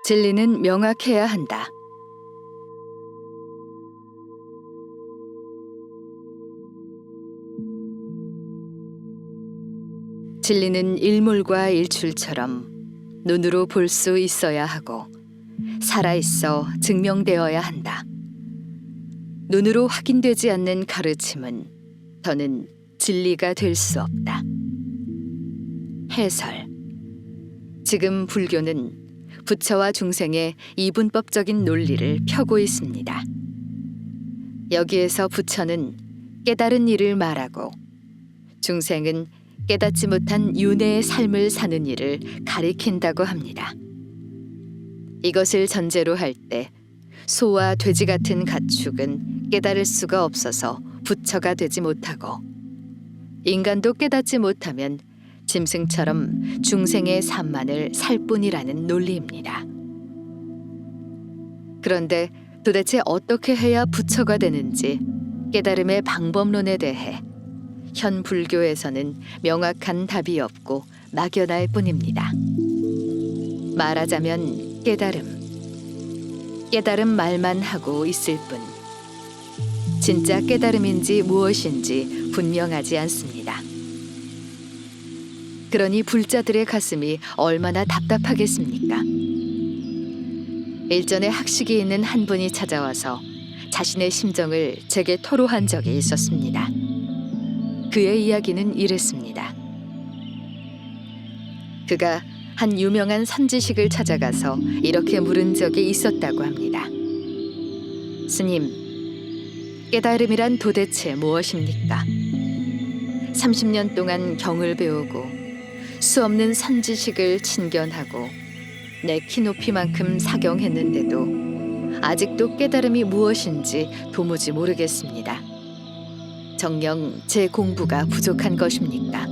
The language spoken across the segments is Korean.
진리는 명확해야 한다. 진리는 일몰과 일출처럼 눈으로 볼 수 있어야 하고 살아있어 증명되어야 한다. 눈으로 확인되지 않는 가르침은 더는 진리가 될 수 없다. 해설. 지금 불교는 부처와 중생의 이분법적인 논리를 펴고 있습니다. 여기에서 부처는 깨달은 일을 말하고 중생은 깨닫지 못한 윤회의 삶을 사는 일을 가리킨다고 합니다. 이것을 전제로 할 때 소와 돼지 같은 가축은 깨달을 수가 없어서 부처가 되지 못하고 인간도 깨닫지 못하면 짐승처럼 중생의 삶만을 살 뿐이라는 논리입니다. 그런데 도대체 어떻게 해야 부처가 되는지 깨달음의 방법론에 대해 현 불교에서는 명확한 답이 없고 막연할 뿐입니다. 말하자면 깨달음 말만 하고 있을 뿐 진짜 깨달음인지 무엇인지 분명하지 않습니다. 그러니 불자들의 가슴이 얼마나 답답하겠습니까? 일전에 학식이 있는 한 분이 찾아와서 자신의 심정을 제게 토로한 적이 있었습니다. 그의 이야기는 이랬습니다. 그가 한 유명한 선지식을 찾아가서 이렇게 물은 적이 있었다고 합니다. 스님, 깨달음이란 도대체 무엇입니까? 30년 동안 경을 배우고 수없는 선지식을 친견하고 내 키높이만큼 사경했는데도 아직도 깨달음이 무엇인지 도무지 모르겠습니다. 정녕 제 공부가 부족한 것입니까?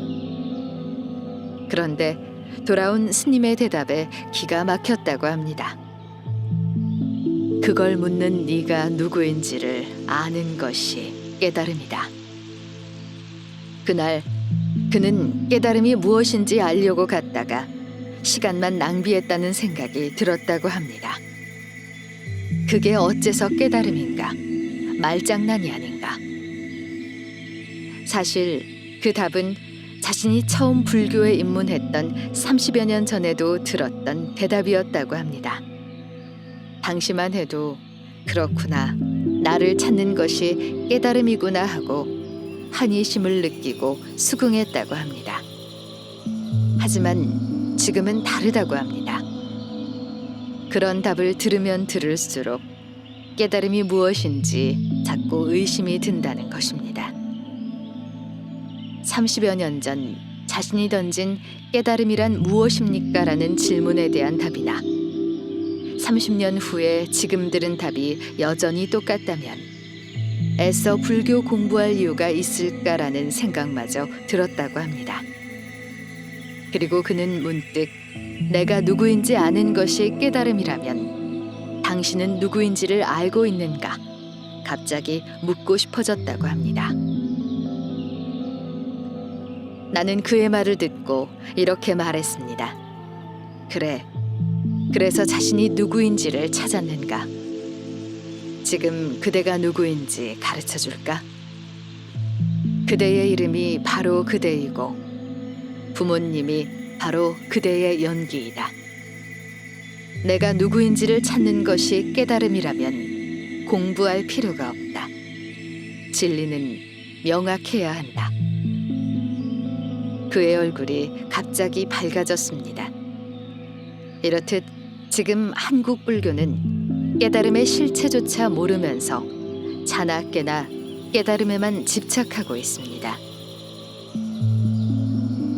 그런데 돌아온 스님의 대답에 기가 막혔다고 합니다. 그걸 묻는 네가 누구인지를 아는 것이 깨달음이다. 그날 그는 깨달음이 무엇인지 알려고 갔다가 시간만 낭비했다는 생각이 들었다고 합니다. 그게 어째서 깨달음인가? 말장난이 아닌가? 사실 그 답은 자신이 처음 불교에 입문했던 30여 년 전에도 들었던 대답이었다고 합니다. 당시만 해도 그렇구나, 나를 찾는 것이 깨달음이구나 하고 환희심을 느끼고 수긍했다고 합니다. 하지만 지금은 다르다고 합니다. 그런 답을 들으면 들을수록 깨달음이 무엇인지 자꾸 의심이 든다는 것입니다. 30여 년 전 자신이 던진 깨달음이란 무엇입니까? 라는 질문에 대한 답이나 30년 후에 지금 들은 답이 여전히 똑같다면 애써 불교 공부할 이유가 있을까라는 생각마저 들었다고 합니다. 그리고 그는 문득 내가 누구인지 아는 것이 깨달음이라면 당신은 누구인지를 알고 있는가? 갑자기 묻고 싶어졌다고 합니다. 나는 그의 말을 듣고 이렇게 말했습니다. 그래, 그래서 자신이 누구인지를 찾았는가? 지금 그대가 누구인지 가르쳐 줄까? 그대의 이름이 바로 그대이고 부모님이 바로 그대의 연기이다. 내가 누구인지를 찾는 것이 깨달음이라면 공부할 필요가 없다. 진리는 명확해야 한다. 그의 얼굴이 갑자기 밝아졌습니다. 이렇듯 지금 한국 불교는 깨달음의 실체조차 모르면서 자나깨나 깨달음에만 집착하고 있습니다.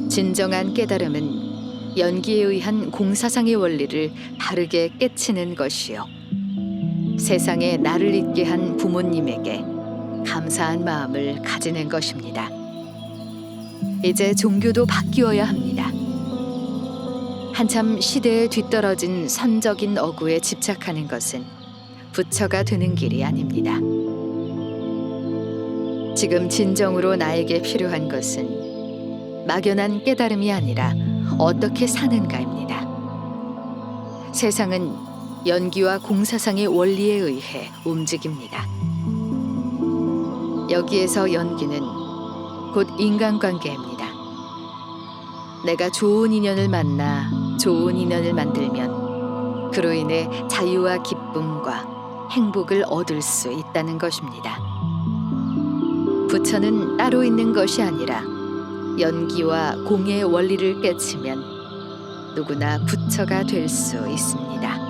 진정한 깨달음은 연기에 의한 공사상의 원리를 바르게 깨치는 것이요, 세상에 나를 있게 한 부모님에게 감사한 마음을 가지는 것입니다. 이제 종교도 바뀌어야 합니다. 한참 시대에 뒤떨어진 선적인 어구에 집착하는 것은 부처가 되는 길이 아닙니다. 지금 진정으로 나에게 필요한 것은 막연한 깨달음이 아니라 어떻게 사는가입니다. 세상은 연기와 공사상의 원리에 의해 움직입니다. 여기에서 연기는 곧 인간관계입니다. 내가 좋은 인연을 만나 좋은 인연을 만들면 그로 인해 자유와 기쁨과 행복을 얻을 수 있다는 것입니다. 부처는 따로 있는 것이 아니라 연기와 공의 원리를 깨치면 누구나 부처가 될 수 있습니다.